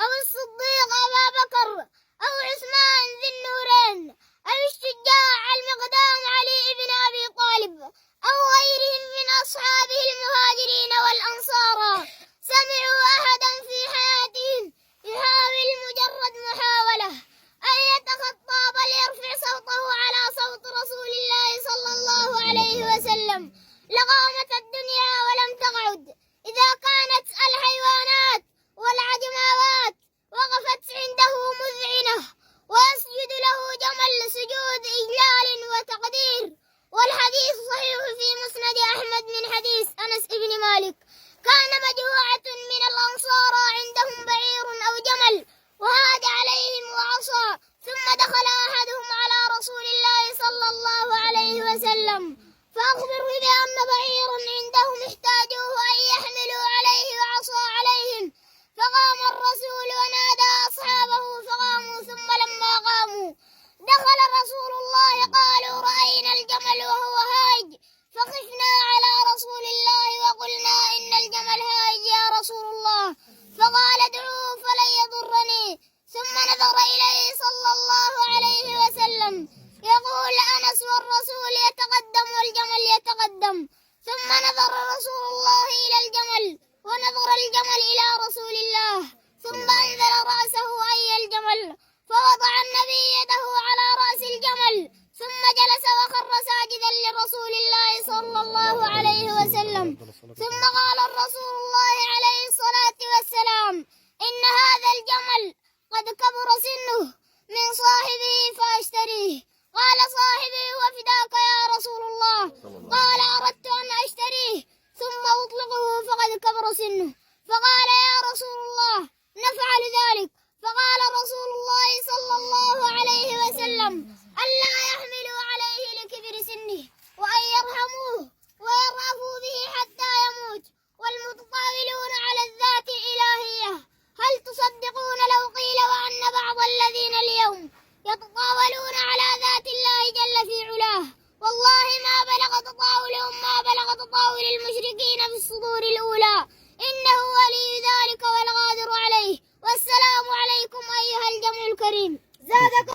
أو الصديق أبا بكر أو عثمان ذي النورين أو الشجاع المقدام علي بن أبي طالب أو غيرهم من أصحابه المهاجرين والأنصار سمعوا أحدا في حياتهم يحاول مجرد محاولة أن يتخطى بل يرفع صوته على صوت رسول الله صلى الله عليه وسلم لقامت الدنيا ولم تقعد إذا كانت الحيوانات والعجماوات وقفت عنده مذعنة ويسجد له جمل سجود إجلال وتقدير. والحديث صحيح في مسند أحمد من حديث أنس بن مالك كان مجموعة من الأنصار عندهم بعير أو جمل وهاد عليهم وعصى ثم دخل أحدهم على رسول الله صلى الله عليه وسلم فأخبره بأن بعيرا عندهم احتاجوه أن يحملوا عليه وعصى عليهم فقام الرسول ونادى أصحابه فقاموا ثم لما قاموا دخل رسول الله قالوا رأينا الجمل وهو هاج فخفنا على رسول الله وقلنا إن الجمل هاج يا رسول الله فقال ادعوه فلن يضرني ثم نظر إليه صلى الله عليه وسلم يقول أنس والرسول يتقدم والجمل يتقدم ثم نظر رسول الله إلى الجمل ونظر الجمل إلى رسول الله ثم أنزل رأسه أي الجمل فوضع النبي يده على رأس الجمل ثم جلس وخر ساجدا لرسول الله صلى الله عليه وسلم ثم قال الرسول الله عليه الصلاة والسلام إن هذا الجمل قد كبر سنه من صاحبه فاشتريه. قال صاحبه وفداك يا رسول الله قال أردت أن أشتريه ثم أطلقه فقد كبر سنه فقال يا رسول الله نفعل ذلك فقال رسول الله صلى الله عليه وسلم ألا يحملوا عليه لكبر سنه وأن يرحموه ويرأفوا به حتى يموت والمتطاولون على الذات الإلهية هل تصدقون لو قيل وأن بعض الذين اليوم يتطاولون على ذات الله جل في علاه والله ما بلغ تطاولهم ما بلغ تطاول المشركين في الصدور الأولى إنه ولي ذلك والقادر عليه. والسلام عليكم أيها الجمع الكريم. زادكم